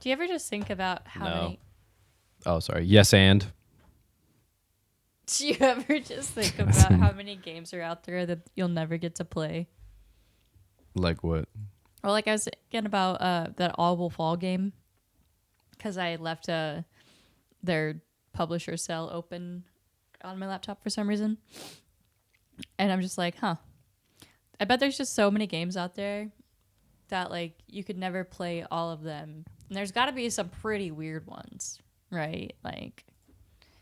Do you ever just think about how many... Oh, sorry. Yes, and? Do you ever just think about how many games are out there that you'll never get to play? Like what? Or like I was thinking about that All Will Fall game. Because I left their publisher cell open on my laptop for some reason. And I'm just like, I bet there's just so many games out there that like you could never play all of them. And there's got to be some pretty weird ones, right? Like,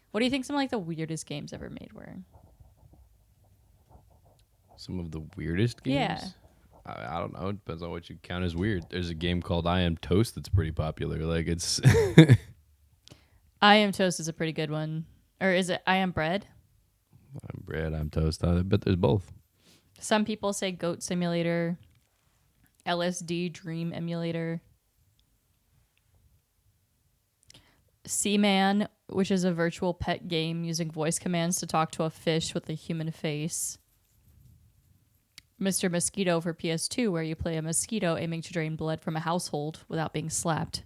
what do you think some like the weirdest games ever made were? Some of the weirdest games? Yeah. I don't know. It depends on what you count as weird. There's a game called I Am Toast that's pretty popular. Like it's I Am Toast is a pretty good one. Or is it I Am Bread? I'm bread, I'm toast. I bet there's both. Some people say Goat Simulator, LSD Dream Emulator, Seaman, which is a virtual pet game using voice commands to talk to a fish with a human face. Mr. Mosquito for PS2, where you play a mosquito aiming to drain blood from a household without being slapped.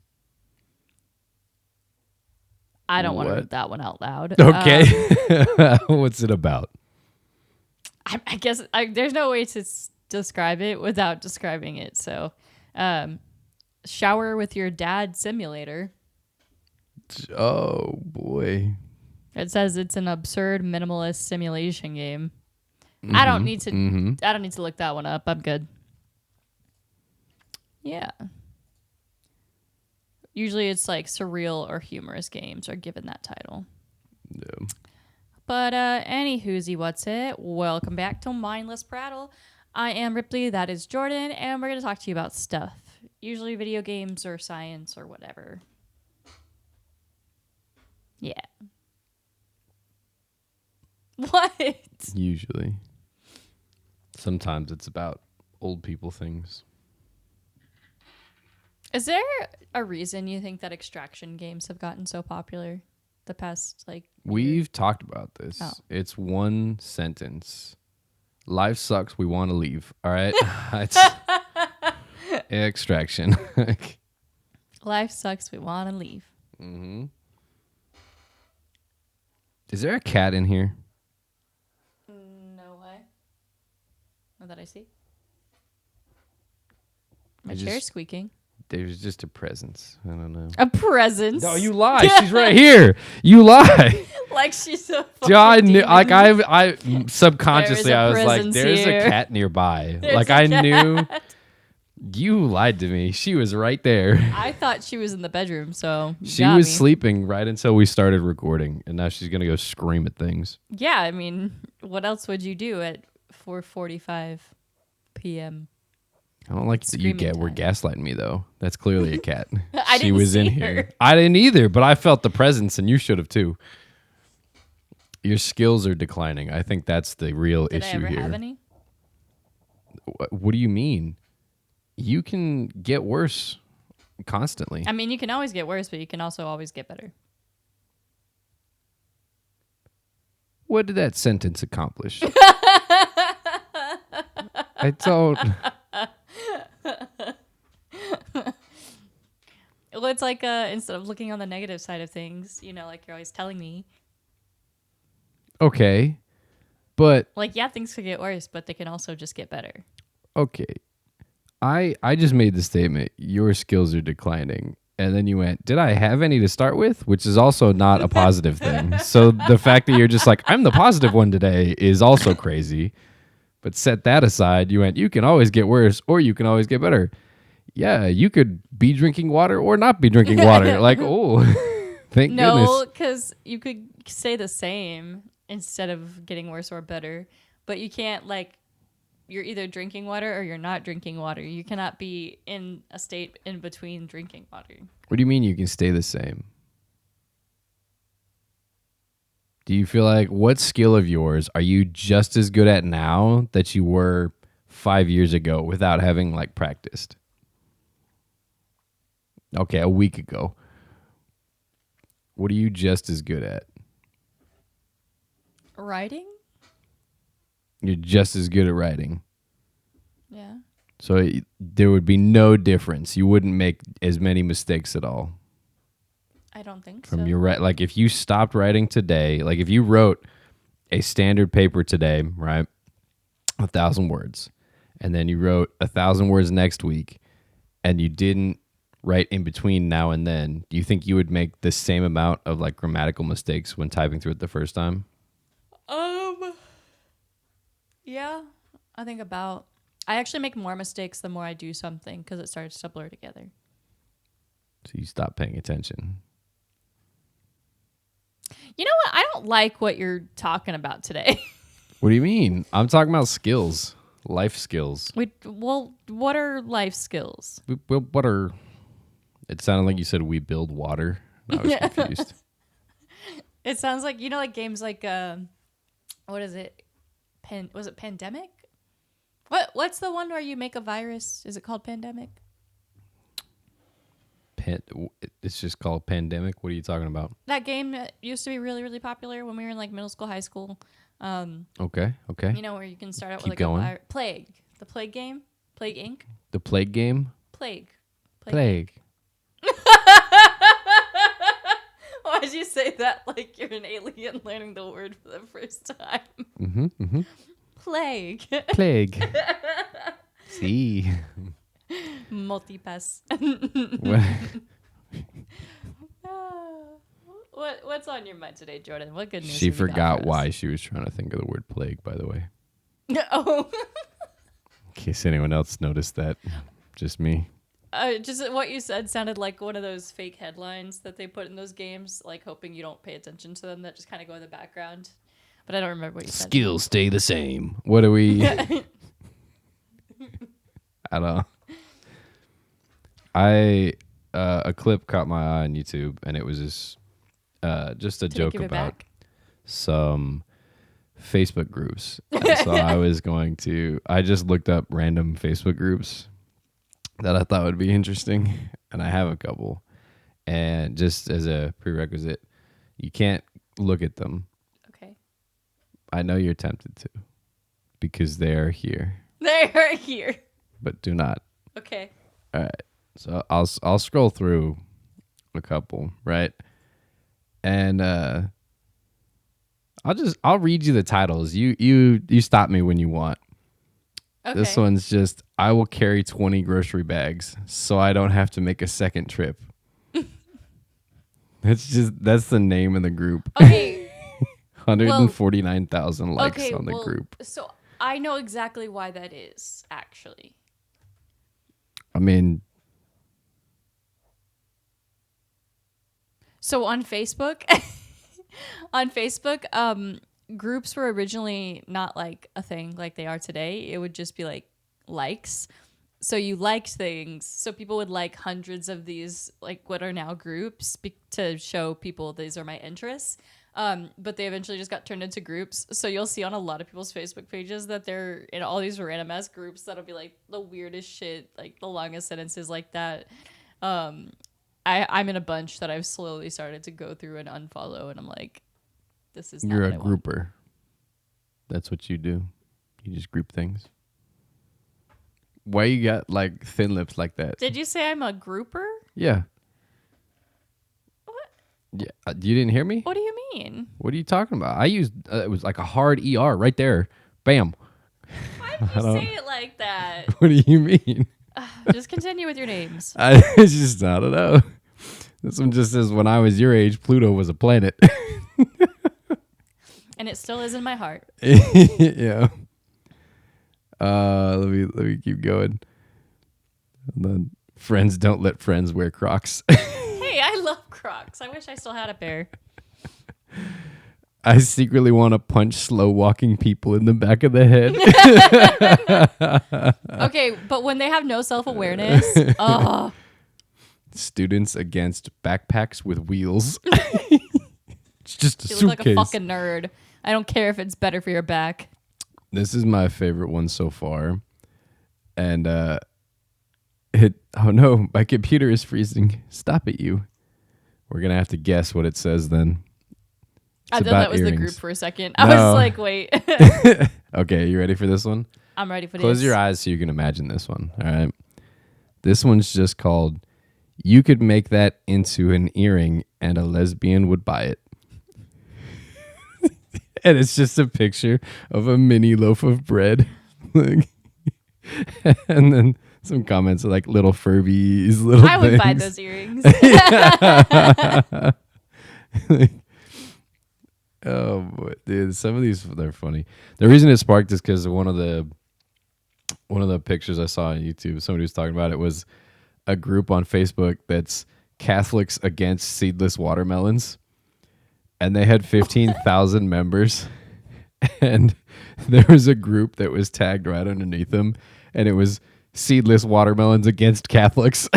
I don't want to read that one out loud. Okay. What's it about? I guess there's no way to describe it without describing it. So, Shower with Your Dad Simulator. Oh, boy. It says it's an absurd minimalist simulation game. Mm-hmm, I don't need to look that one up. I'm good. Yeah. Usually it's like surreal or humorous games are given that title. No. But anywhoozy, what's it? Welcome back to Mindless Prattle. I am Ripley, that is Jordan, and we're going to talk to you about stuff. Usually video games or science or whatever. Yeah. What? Usually. Sometimes it's about old people things. Is there a reason you think that extraction games have gotten so popular the past, like... We've talked about this. Oh. It's one sentence. Life sucks, we want to leave. All right? It's extraction. Life sucks, we want to leave. Mm-hmm. Is there a cat in here? No way. Not that I see. My chair's squeaking. There's just a presence. I don't know. A presence? No, you lie. She's right here. You lie. Like she's a fucking I knew. Like I subconsciously I was like, "There's here. a cat nearby." Like I knew. You lied to me. She was right there. I thought she was in the bedroom, so she was sleeping right until we started recording, and now she's gonna go scream at things. Yeah, I mean, what else would you do at 4:45 p.m.? I don't like that you were gaslighting me, though. That's clearly a cat. She was in here. I didn't either, but I felt the presence, and you should have, too. Your skills are declining. I think that's the real issue here. Did I ever have any? What do you mean? You can get worse constantly. I mean, you can always get worse, but you can also always get better. What did that sentence accomplish? I don't... Well, it's like instead of looking on the negative side of things, you know, like you're always telling me. Okay, but... Like, yeah, things could get worse, but they can also just get better. Okay. I just made the statement, your skills are declining. And then you went, did I have any to start with? Which is also not a positive thing. So the fact that you're just like, I'm the positive one today is also crazy. But set that aside, you went, you can always get worse or you can always get better. Yeah, you could be drinking water or not be drinking water. Like, oh, thank goodness. No, because you could say the same instead of getting worse or better. But you can't, like, you're either drinking water or you're not drinking water. You cannot be in a state in between drinking water. What do you mean you can stay the same? Do you feel like what skill of yours are you just as good at now that you were 5 years ago without having like practiced? Okay, a week ago. What are you just as good at? Writing? You're just as good at writing. Yeah. So there would be no difference. You wouldn't make as many mistakes at all I don't think from so. your like if you stopped writing today, like if you wrote a standard paper today, right? 1,000 words. And then you wrote 1,000 words next week and you didn't write in between now and then, do you think you would make the same amount of like grammatical mistakes when typing through it the first time? Yeah, I think about. I actually make more mistakes the more I do something because it starts to blur together. So you stop paying attention. You know what? I don't like what you're talking about today. What do you mean? I'm talking about skills, life skills. What are life skills? What are? It sounded like you said we build water. And I was confused. It sounds like like games like what is it? Was it Pandemic? What's the one where you make a virus? Is it called Pandemic? It's just called Pandemic. What are you talking about? That game that used to be really, really popular when we were in like middle school, high school. Okay. Where you can start out Keep with like going. a Plague. The Plague game? Plague Inc.? The Plague game? Plague. Plague. Why'd you say that like you're an alien learning the word for the first time? Mm-hmm. Plague. Plague. See. Multipass. What's on your mind today, Jordan? What good news? She have you got forgot for why us? she was trying to think of the word plague, by the way. Oh. In case anyone else noticed that. Just me. Just what you said sounded like one of those fake headlines that they put in those games, like hoping you don't pay attention to them, that just kind of go in the background. But I don't remember what you said. Skills stay the same. What do we... I don't know. A clip caught my eye on YouTube, and it was just a joke about some Facebook groups. And so I just looked up random Facebook groups that I thought would be interesting, and I have a couple. And just as a prerequisite, you can't look at them. Okay. I know you're tempted to, because they are here. They are here. But do not. Okay. All right. So I'll scroll through a couple, right? And I'll read you the titles. You stop me when you want. Okay. This one's just, I will carry 20 grocery bags so I don't have to make a second trip. That's the name of the group. Okay. 149,000 likes on the group. So I know exactly why that is, actually. I mean, so on Facebook, groups were originally not like a thing like they are today. It would just be like likes. So you liked things. So people would like hundreds of these, like what are now groups, to show people these are my interests. But they eventually just got turned into groups. So you'll see on a lot of people's Facebook pages that they're in all these random ass groups that'll be like the weirdest shit, like the longest sentences like that. I'm in a bunch that I've slowly started to go through and unfollow, and I'm like, this is not you're what a I grouper. Want. That's what you do. You just group things. Why you got like thin lips like that? Did you say I'm a grouper? Yeah. What? Yeah. You didn't hear me? What do you mean? What are you talking about? I used it was like a hard ER right there. Bam. Why did you say it like that? What do you mean? Just continue with your names. I don't know. This one just says, when I was your age, Pluto was a planet. And it still is in my heart. Yeah. Let me keep going. And then, friends don't let friends wear Crocs. Hey, I love Crocs. I wish I still had a pair. I secretly want to punch slow walking people in the back of the head. Okay, but when they have no self-awareness, Students against backpacks with wheels. It's just a suitcase. You look like a fucking nerd. I don't care if it's better for your back. This is my favorite one so far. And oh no, my computer is freezing. Stop it, you. We're going to have to guess what it says then. I thought that was earrings. The group for a second. No. I was like, wait. Okay, you ready for this one? I'm ready for this. Close your eyes so you can imagine this one. All right. This one's just called "You Could Make That Into an Earring and a Lesbian Would Buy It." And it's just a picture of a mini loaf of bread. Like, and then some comments are like little Furbies, little I would things. buy those earrings. Like, oh boy, dude, some of these they're funny. The reason it sparked is because one of the pictures I saw on YouTube, somebody was talking about it, was a group on Facebook that's Catholics against seedless watermelons, and they had 15,000 members, and there was a group that was tagged right underneath them, and it was seedless watermelons against Catholics.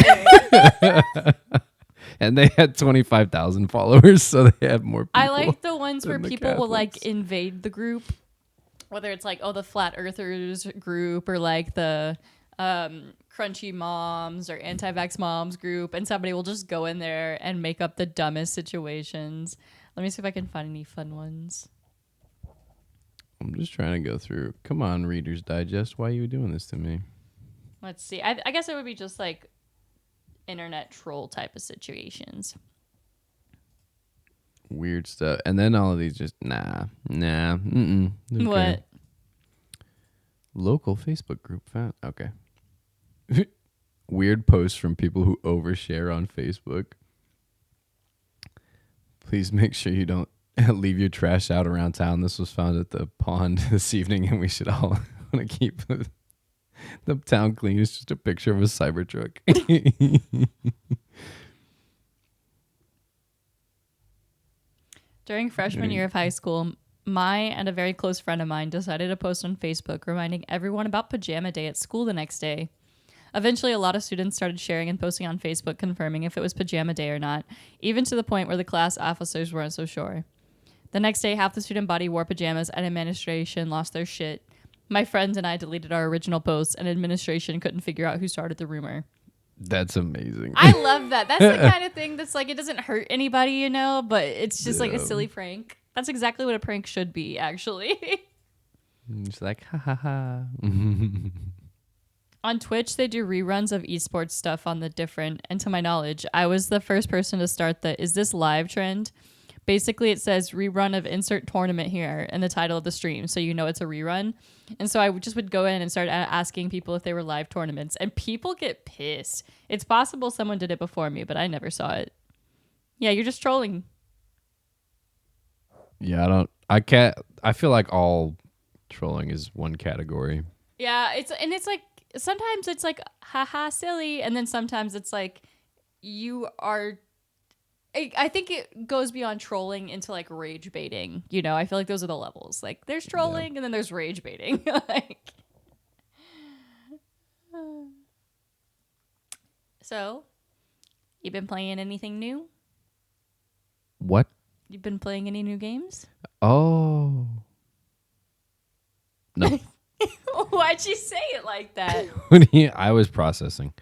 And they had 25,000 followers, so they had more people. I like the ones where the people will like Catholics. invade the group, whether it's like the flat earthers group or like the crunchy moms or anti-vax moms group, and somebody will just go in there and make up the dumbest situations. Let me see if I can find any fun ones. I'm just trying to go through. Come on, Reader's Digest. Why are you doing this to me? Let's see. I guess it would be just like internet troll type of situations. Weird stuff. And then all of these just, okay. What? Local Facebook group found. Okay. Weird posts from people who overshare on Facebook. Please make sure you don't leave your trash out around town. This was found at the pond this evening, and we should all want to keep the town clean. It's just a picture of a Cybertruck. During freshman year of high school, my and a very close friend of mine decided to post on Facebook reminding everyone about pajama day at school the next day. Eventually, a lot of students started sharing and posting on Facebook confirming if it was pajama day or not, even to the point where the class officers weren't so sure. The next day, half the student body wore pajamas and administration lost their shit. My friends and I deleted our original post, and administration couldn't figure out who started the rumor. That's amazing. I love that. That's the kind of thing that's like, it doesn't hurt anybody, you know, but it's just like a silly prank. That's exactly what a prank should be, actually. It's like, ha ha ha. On Twitch, they do reruns of esports stuff on the different, and to my knowledge, I was the first person to start the "is this live" trend. Basically, it says rerun of insert tournament here in the title of the stream, so you know it's a rerun. And so I just would go in and start asking people if they were live tournaments, and people get pissed. It's possible someone did it before me, but I never saw it. Yeah, you're just trolling. Yeah, I feel like all trolling is one category. Yeah, it's like sometimes it's like haha silly, and then sometimes it's like you are. I think it goes beyond trolling into like rage baiting. You know, I feel like those are the levels. Like there's trolling and then there's rage baiting. So, you've been playing anything new? What? You've been playing any new games? Oh. No. Why'd you say it like that? I was processing.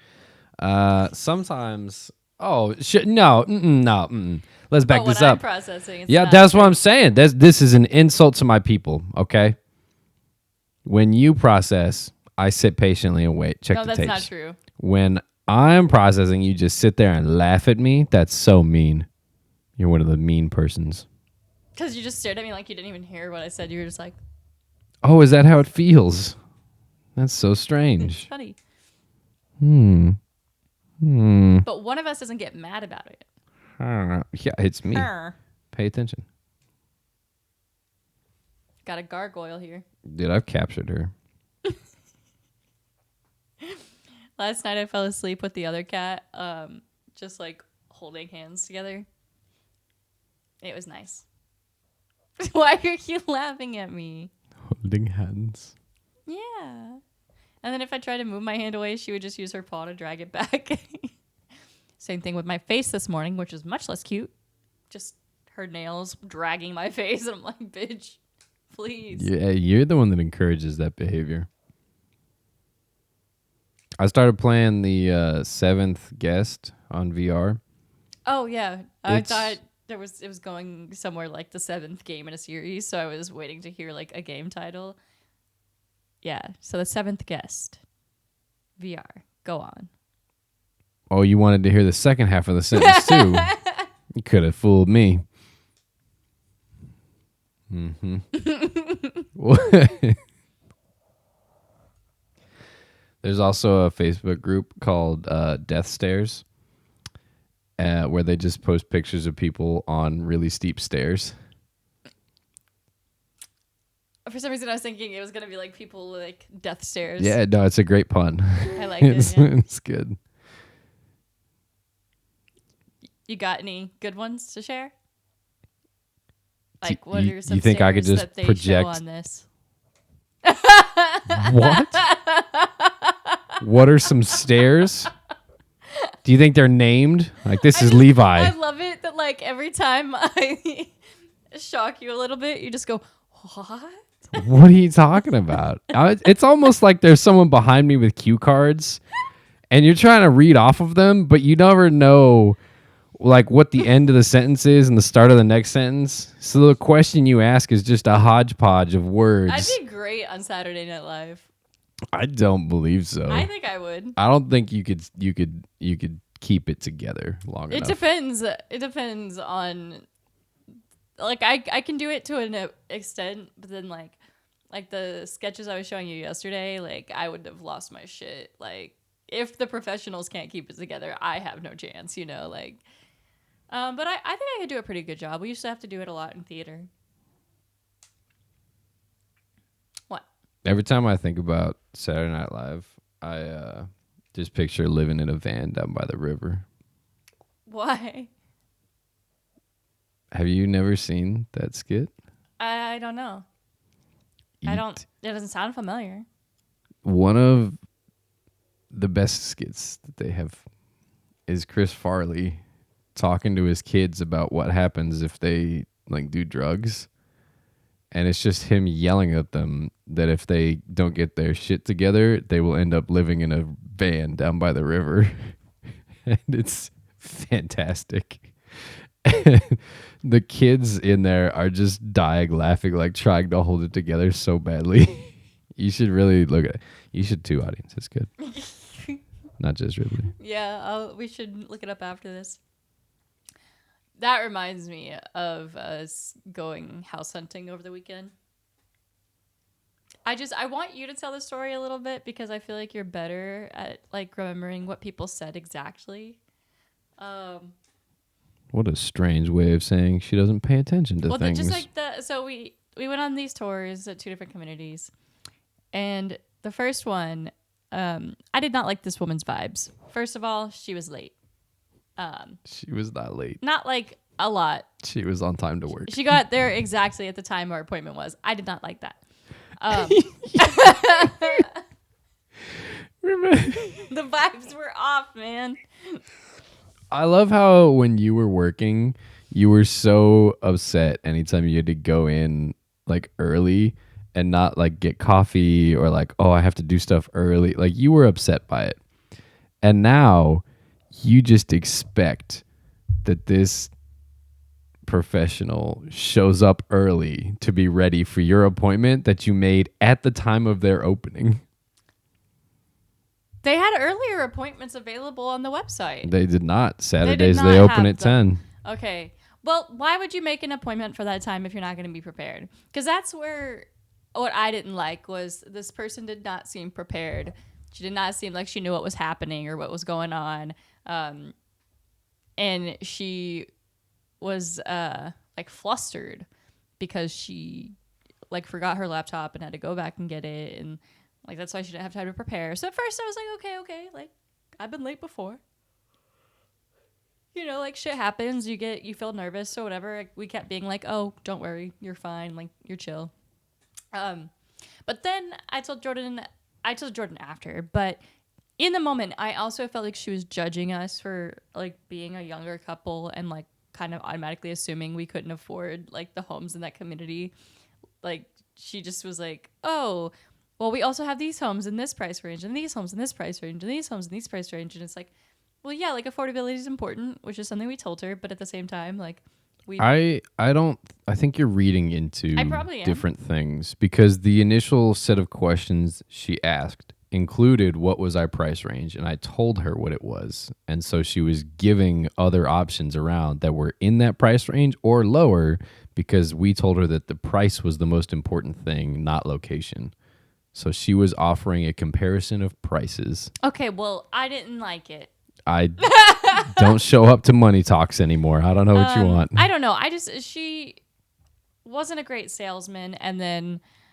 Sometimes. Oh shit! No, no. Let's back this I'm up. processing. Yeah, that's what I'm saying. This is an insult to my people. Okay. When you process, I sit patiently and wait. Check the tapes. No, that's not true. When I'm processing, you just sit there and laugh at me. That's so mean. You're one of the mean persons. Because you just stared at me like you didn't even hear what I said. You were just like, oh, is that how it feels? That's so strange. it's funny. But one of us doesn't get mad about it. Yeah, it's me. Pay attention. Got a gargoyle here. Dude, I've captured her. Last night I fell asleep with the other cat, just like holding hands together. It was nice. Why are you laughing at me? Holding hands. Yeah. And then if I tried to move my hand away, she would just use her paw to drag it back. Same thing with my face this morning, which is much less cute. Just her nails dragging my face. And I'm like, bitch, please. Yeah, you're the one that encourages that behavior. I started playing the Seventh Guest on VR. Oh, yeah. I thought it was going somewhere like the 7th game in a series. So I was waiting to hear like a game title. Yeah. So the seventh guest. VR. Go on. Oh, you wanted to hear the second half of the sentence too. You could have fooled me. Mm-hmm. There's also a Facebook group called Death Stairs, where they just post pictures of people on really steep stairs. For some reason, I was thinking it was going to be like people like death stairs. Yeah, no, it's a great pun. I like it. Yeah. It's good. You got any good ones to share? Like, what are some you think I could stairs just that they project show on this? What? What are some stairs? Do you think they're named? Like, this is Levi. I love it that, like, every time I shock you a little bit, you just go, what? What are you talking about? It's almost like there's someone behind me with cue cards, and you're trying to read off of them, but you never know, like, what the end of the sentence is and the start of the next sentence. So the question you ask is just a hodgepodge of words. I'd be great on Saturday Night Live. I don't believe so. I think I would. I don't think you could keep it together long enough. It depends. It depends on, like, I can do it to an extent, but then like the sketches I was showing you yesterday, like, I would have lost my shit. Like, if the professionals can't keep it together, I have no chance, you know, like. But I think I could do a pretty good job. We used to have to do it a lot in theater. What? Every time I think about Saturday Night Live, I just picture living in a van down by the river. Why? Have you never seen that skit? I don't know. I don't. It doesn't sound familiar. One of the best skits that they have is Chris Farley talking to his kids about what happens if they like do drugs. And it's just him yelling at them that if they don't get their shit together, they will end up living in a van down by the river. And it's fantastic. And the kids in there are just dying laughing, like trying to hold it together so badly. You should really look at it. You should too, audience. It's good. Not just Ridley. Yeah, we should look it up after this. That reminds me of us going house hunting over the weekend. I want you to tell the story a little bit because I feel like you're better at like remembering what people said exactly. What a strange way of saying she doesn't pay attention to things. Just like so we went on these tours at 2 different communities, and the first one, I did not like this woman's vibes. First of all, she was late. She was not late. Not like a lot. She was on time to work. She got there exactly at the time our appointment was. I did not like that. The vibes were off, man. I love how when you were working, you were so upset anytime you had to go in like early and not like get coffee or like, oh, I have to do stuff early. Like you were upset by it. And now you just expect that this professional shows up early to be ready for your appointment that you made at the time of their opening. They had earlier appointments available on the website. They did not. Saturdays they open at 10. Okay. Well, why would you make an appointment for that time if you're not going to be prepared? Because that's where what I didn't like was this person did not seem prepared. She did not seem like she knew what was happening or what was going on. And she was like flustered because she like forgot her laptop and had to go back and get it, and like that's why she didn't have time to prepare. So at first I was like, okay, like I've been late before. You know, like shit happens. You feel nervous or whatever. Like, we kept being like, oh, don't worry, you're fine, like you're chill. But then I told Jordon after, but in the moment I also felt like she was judging us for like being a younger couple and like kind of automatically assuming we couldn't afford like the homes in that community. Like she just was like, oh, well, we also have these homes in this price range and these homes in this price range and these homes in these price range. And it's like, well, yeah, like affordability is important, which is something we told her. But at the same time, like We I don't I think you're reading I into probably am. different things because the initial set of questions she asked included what was our price range, and I told her what it was. And so she was giving other options around that were in that price range or lower because we told her that the price was the most important thing, not location. So she was offering a comparison of prices. Okay, well, I didn't like it. I don't show up to money talks anymore. I don't know what you want. I don't know. She wasn't a great salesman,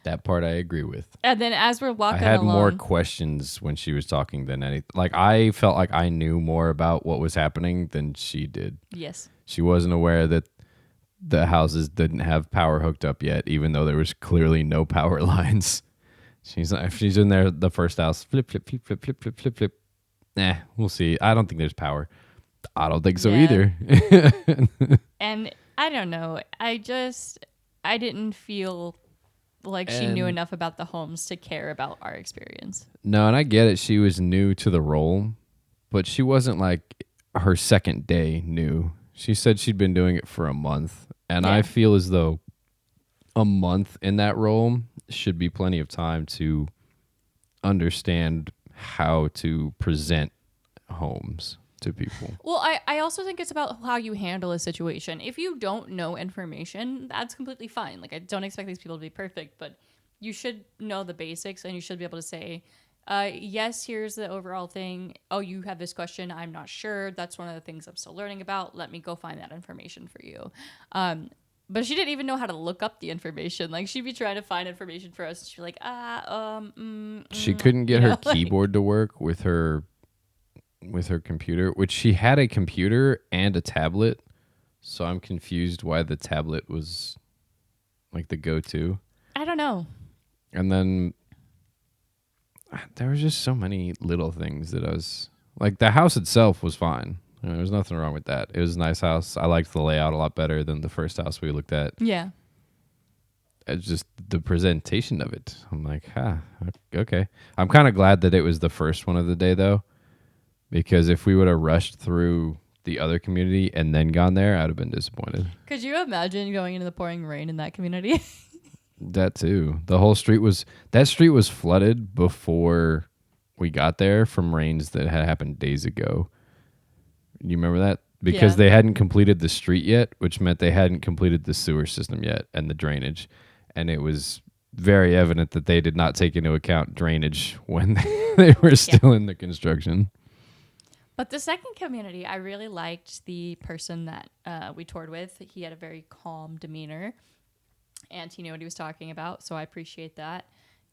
That part I agree with. and then as we're I walking had more along, questions when she was talking than anything. Like I felt like I knew more about what was happening than she did. yes, She wasn't aware that the houses didn't have power hooked up yet, even though there was clearly no power lines. She's in there, the first house, flip, flip, flip, flip, flip, flip, flip, flip. Nah, we'll see. I don't think there's power. I don't think so Yeah. either. and I don't know. I didn't feel like she knew And enough about the homes to care about our experience. no, and I get it. She was new to the role, but she wasn't like her second day new. She said she'd been doing it for a month. And Yeah. I feel as though a month in that role should be plenty of time to understand how to present homes to people. Well, I also think it's about how you handle a situation. If you don't know information, that's completely fine. Like, I don't expect these people to be perfect, but you should know the basics and you should be able to say, yes, here's the overall thing. Oh, you have this question. I'm not sure. That's one of the things I'm still learning about. Let me go find that information for you. But she didn't even know how to look up the information. Like, she'd be trying to find information for us. She'd be like, She couldn't get you her know, like- keyboard to work with her computer, which she had a computer and a tablet. So I'm confused why the tablet was like the go-to. I don't know. And then there was just so many little things that I was like, the house itself was fine. There was nothing wrong with that. It was a nice house. I liked the layout a lot better than the first house we looked at. Yeah. It's just the presentation of it. I'm like, okay. I'm kind of glad that it was the first one of the day, though, because if we would have rushed through the other community and then gone there, I'd have been disappointed. Could you imagine going into the pouring rain in that community? That too. That street was flooded before we got there from rains that had happened days ago. You remember that? Because Yeah. they hadn't completed the street yet, which meant they hadn't completed the sewer system yet and the drainage. And it was very evident that they did not take into account drainage when they were still in the construction. But the second community, I really liked the person that we toured with. He had a very calm demeanor, and he knew what he was talking about. So I appreciate that.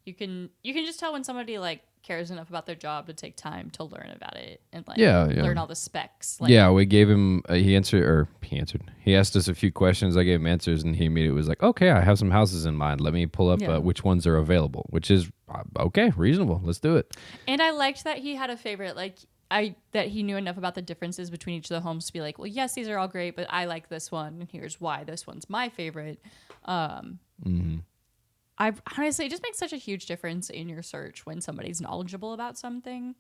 You can just tell when somebody like cares enough about their job to take time to learn about it and like learn all the specs. Like, Yeah, we gave him. He answered. He asked us a few questions. I gave him answers, and he immediately was like, "Okay, I have some houses in mind. Let me pull up which ones are available." Which is okay, reasonable. Let's do it. And I liked that he had a favorite. Like that he knew enough about the differences between each of the homes to be like, well, yes, these are all great, but I like this one, and here's why this one's my favorite. I honestly, it just makes such a huge difference in your search when somebody's knowledgeable about something.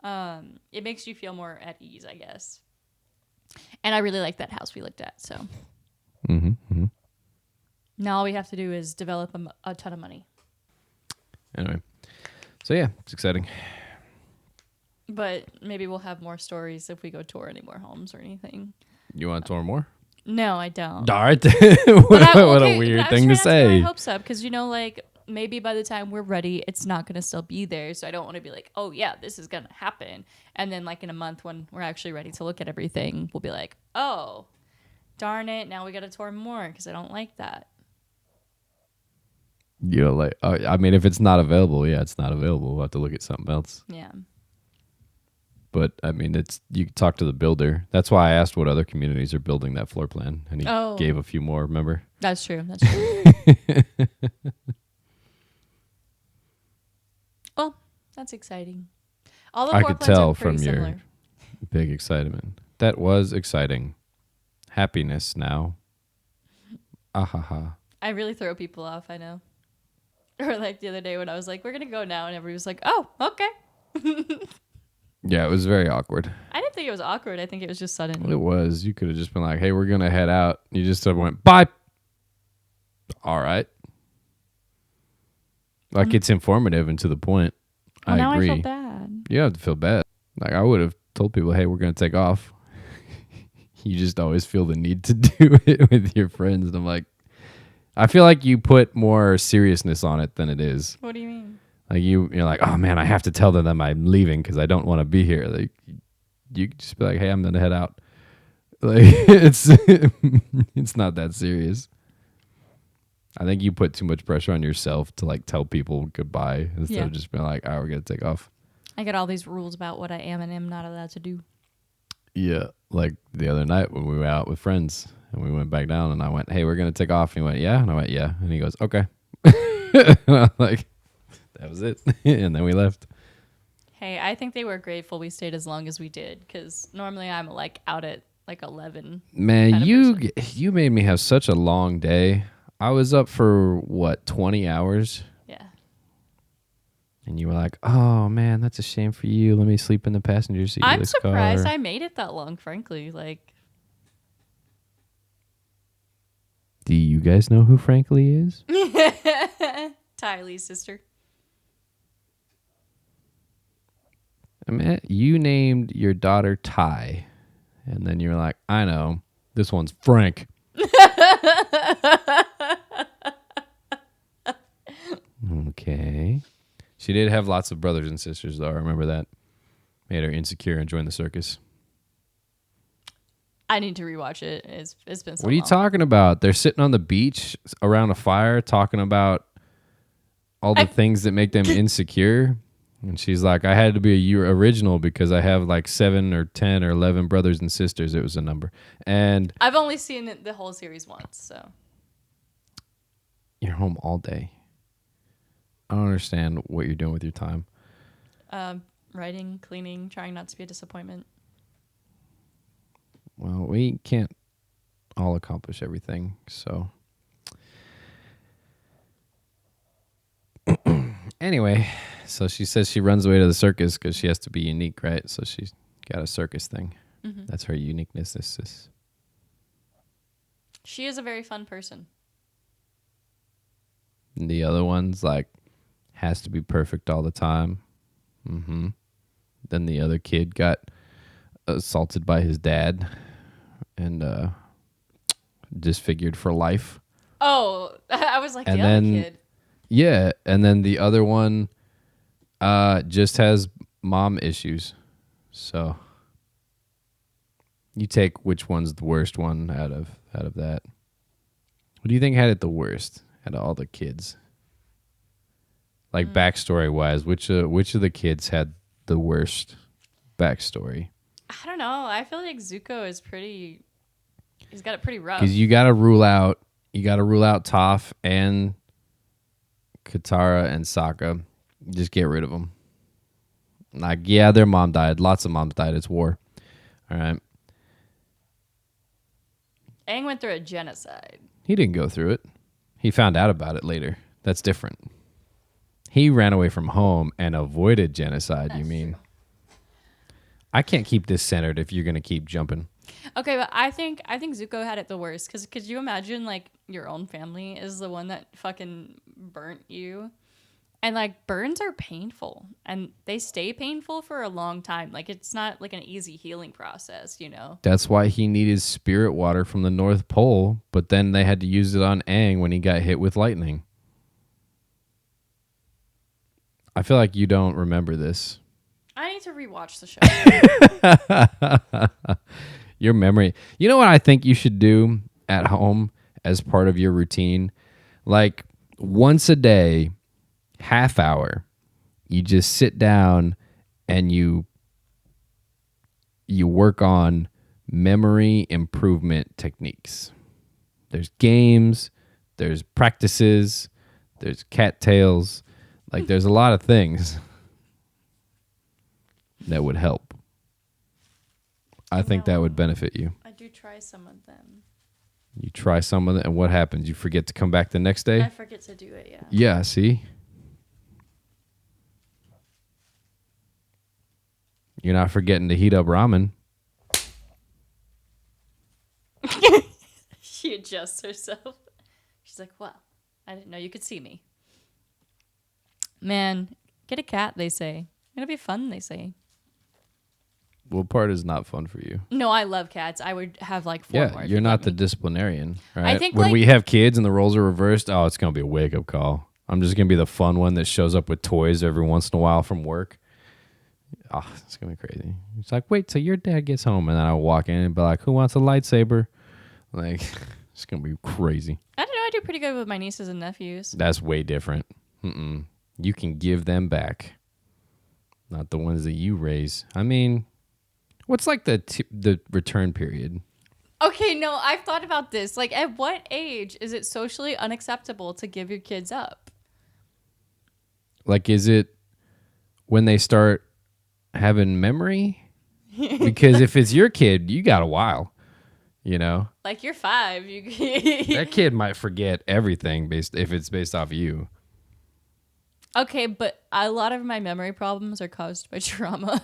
It makes you feel more at ease, I guess. And I really like that house we looked at. So now all we have to do is develop a ton of money. Anyway, so yeah, it's exciting. But maybe we'll have more stories if we go tour any more homes or anything. You want to tour more? No, I don't. Dart. What a weird thing to say. I hope so, because like maybe by the time we're ready, it's not going to still be there. So I don't want to be like, oh yeah, this is going to happen, and then like in a month when we're actually ready to look at everything, we'll be like, oh, darn it, now we got to tour more because I don't like that. You know, like I mean, if it's not available, yeah, it's not available. We'll have to look at something else. Yeah. But I mean, you can talk to the builder. That's why I asked what other communities are building that floor plan, and he gave a few more. Remember? That's true. That's true. Well, that's exciting. All the I floor could plans tell are pretty from similar. your big excitement. That was exciting. Happiness now. Ahaha. I really throw people off, I know. Or like the other day when I was like, we're going to go now, and everybody was like, oh, okay. Yeah, it was very awkward. I didn't think it was awkward. I think it was just sudden. It was. You could have just been like, "Hey, we're gonna head out." You just went, "Bye." All right. Like it's informative and to the point. Well, I now agree. I feel bad. You have to feel bad. Like I would have told people, "Hey, we're gonna take off." You just always feel the need to do it with your friends, and I'm like, I feel like you put more seriousness on it than it is. What do you mean? Like you're like, "Oh man, I have to tell them that I'm leaving because I don't want to be here." Like you could just be like, "Hey, I'm gonna head out." Like it's not that serious. I think you put too much pressure on yourself to like tell people goodbye instead of just being like, "All right, we're gonna take off." I get all these rules about what I am and am not allowed to do. Yeah, like the other night when we were out with friends and we went back down and I went, "Hey, we're gonna take off." And he went, "Yeah," and I went, "Yeah," and he goes, "Okay." And I'm like, that was it, and then we left. Hey, I think they were grateful we stayed as long as we did because normally I'm like out at like 11. Man, you made me have such a long day. I was up for what 20 hours. Yeah. And you were like, "Oh man, that's a shame for you. Let me sleep in the passenger seat of I'm this surprised car." I made it that long, frankly. Like, Do you guys know who Frankly is? Tylee's sister. I mean, you named your daughter Ty, and then you were like, "I know, this one's Frank." Okay. She did have lots of brothers and sisters, though. I remember that. Made her insecure and joined the circus. I need to rewatch it. It's been so What are you long. talking about? They're sitting on the beach around a fire talking about all the things that make them insecure. And she's like, "I had to be a year original because I have like 7 or 10 or 11 brothers and sisters." It was a number. And I've only seen the whole series once, so. you're home all day. I don't understand what you're doing with your time. Writing, cleaning, trying not to be a disappointment. Well, we can't all accomplish everything, so. Anyway, so she says she runs away to the circus because she has to be unique, right? So she's got a circus thing. Mm-hmm. That's her uniqueness. She is a very fun person. And the other one's like, has to be perfect all the time. Mm-hmm. Then the other kid got assaulted by his dad and disfigured for life. Oh, I was like, And the then, other kid. Yeah, and then the other one just has mom issues. So you take which one's the worst one out of that. What do you think had it the worst out of all the kids? Like backstory wise, which of the kids had the worst backstory? I don't know. I feel like Zuko is pretty. He's got it pretty rough. Because you got to rule out Toph and Katara and Sokka. Just get rid of them. Like, yeah, their mom died. Lots of moms died. It's war. All right. Aang went through a genocide. He didn't go through it. He found out about it later. That's different. He ran away from home and avoided genocide, you mean? True. I can't keep this centered if you're going to keep jumping. Okay, but I think Zuko had it the worst because could you imagine like your own family is the one that fucking burnt you, and like burns are painful and they stay painful for a long time. Like it's not like an easy healing process, you know. That's why he needed spirit water from the North Pole, but then they had to use it on Aang when he got hit with lightning. I feel like you don't remember this. I need to rewatch the show. Your memory. You know what I think you should do at home as part of your routine? Like once a day, half hour, you just sit down and you work on memory improvement techniques. There's games, there's practices, there's cattails. Like there's a lot of things that would help. I think that would benefit you. I do try some of them. You try some of them, and what happens? You forget to come back the next day? I forget to do it, yeah. Yeah, see? You're not forgetting to heat up ramen. She adjusts herself. She's like, well, I didn't know you could see me. Man, get a cat, they say. It'll be fun, they say. What part is not fun for you? No, I love cats. I would have like 4 more. Yeah, if you're you'd not let the me. disciplinarian, right? I think, when like- we have kids and the roles are reversed, oh, it's going to be a wake-up call. I'm just going to be the fun one that shows up with toys every once in a while from work. Oh, it's going to be crazy. It's like, wait till your dad gets home. And then I'll walk in and be like, who wants a lightsaber? Like, it's going to be crazy. I don't know. I do pretty good with my nieces and nephews. That's way different. You can give them back. Not the ones that you raise. I mean, what's like the return period? Okay, no, I've thought about this. Like, at what age is it socially unacceptable to give your kids up? Like, is it when they start having memory? Because if it's your kid, you got a while, you know? Like, you're 5. That kid might forget everything if it's based off you. Okay, but a lot of my memory problems are caused by trauma.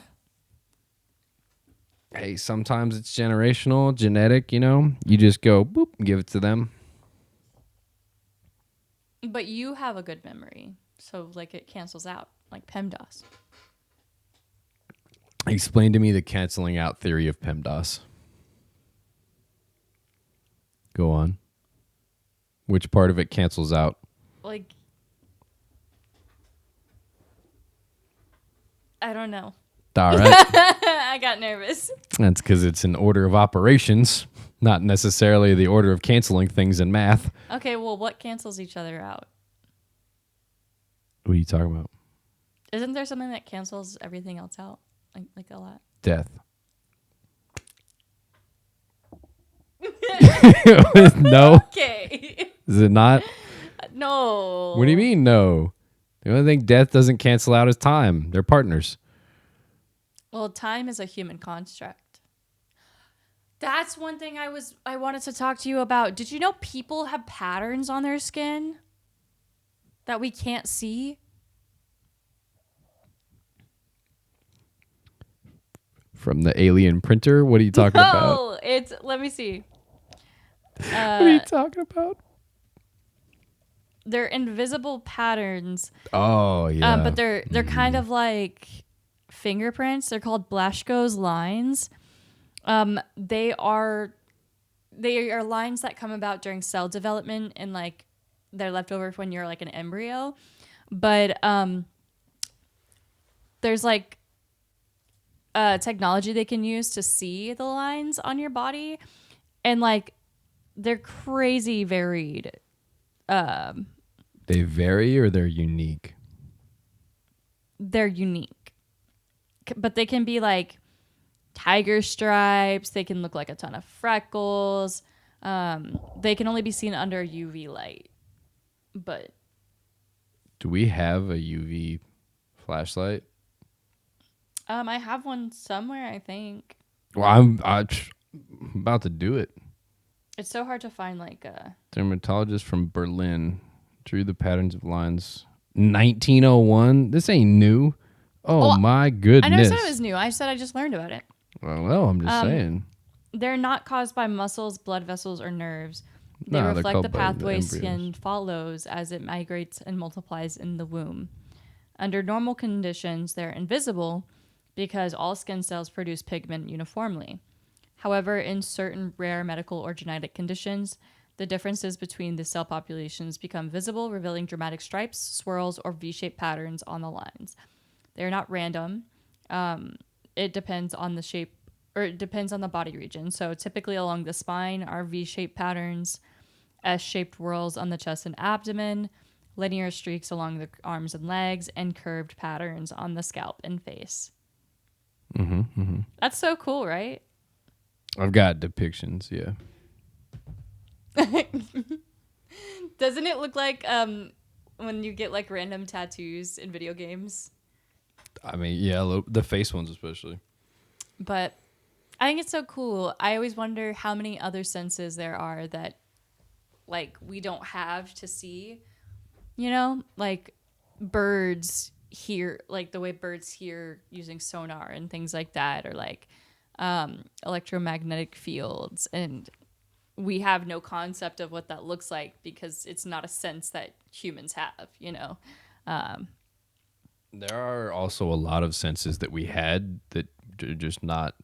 Hey, sometimes it's generational, genetic, you know? You just go, boop, give it to them. But you have a good memory. So, like, it cancels out, like PEMDAS. Explain to me the canceling out theory of PEMDAS. Go on. Which part of it cancels out? Like, I don't know. All right. I got nervous. That's because it's an order of operations, not necessarily the order of canceling things in math. Okay, well, what cancels each other out? What are you talking about? Isn't there something that cancels everything else out? Like a lot? Death. No? Okay. Is it not? No. What do you mean, no? The only thing death doesn't cancel out is time. They're partners. Well, time is a human construct. That's one thing I wanted to talk to you about. Did you know people have patterns on their skin that we can't see? From the alien printer? What are you talking about? No, let me see. What are you talking about? They're invisible patterns. Oh, yeah. But they're kind of like fingerprints. They're called Blaschko's lines. They are lines that come about during cell development and like they're left over when you're like an embryo. But there's like technology they can use to see the lines on your body, and like they're crazy varied. They vary or they're unique? They're unique, but they can be like tiger stripes. They can look like a ton of freckles. They can only be seen under UV light. But do we have a UV flashlight? I have one somewhere, I think. Well, I'm about to do it. It's so hard to find like a Dermatologist from Berlin drew the patterns of lines. 1901? This ain't new. Oh, my goodness. I never said it was new. I said I just learned about it. Well, I'm just saying. They're not caused by muscles, blood vessels, or nerves. They No, they're reflect called the by the pathways embryos. skin follows as it migrates and multiplies in the womb. Under normal conditions, they're invisible because all skin cells produce pigment uniformly. However, in certain rare medical or genetic conditions, the differences between the cell populations become visible, revealing dramatic stripes, swirls, or V-shaped patterns on the lines. They're not random. It depends on the shape, or it depends on the body region. So typically along the spine are V-shaped patterns, S-shaped whorls on the chest and abdomen, linear streaks along the arms and legs, and curved patterns on the scalp and face. That's so cool, right? I've got depictions, yeah. Doesn't it look like when you get like random tattoos in video games? I mean, yeah, the face ones especially. But I think it's so cool. I always wonder how many other senses there are that like we don't have to see. You know, like birds hear, like the way birds hear using sonar and things like that, or like electromagnetic fields. And we have no concept of what that looks like because it's not a sense that humans have, you know? There are also a lot of senses that we had that are just not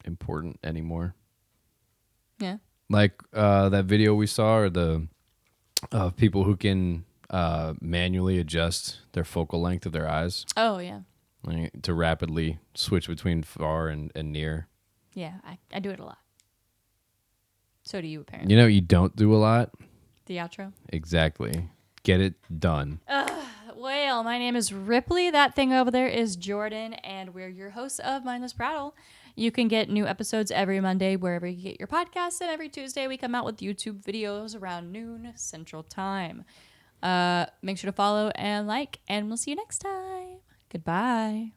important anymore. Yeah. Like that video we saw, or the people who can manually adjust their focal length of their eyes, Oh, yeah. like, to rapidly switch between far and near. Yeah, I do it a lot. So do you, apparently. You know, you don't do a lot. The outro? Exactly. Get it done. Well, my name is Ripley. That thing over there is Jordan, and we're your hosts of Mindless Prattle. You can get new episodes every Monday wherever you get your podcasts, and every Tuesday we come out with YouTube videos around noon Central Time. Make sure to follow and like, and we'll see you next time. Goodbye.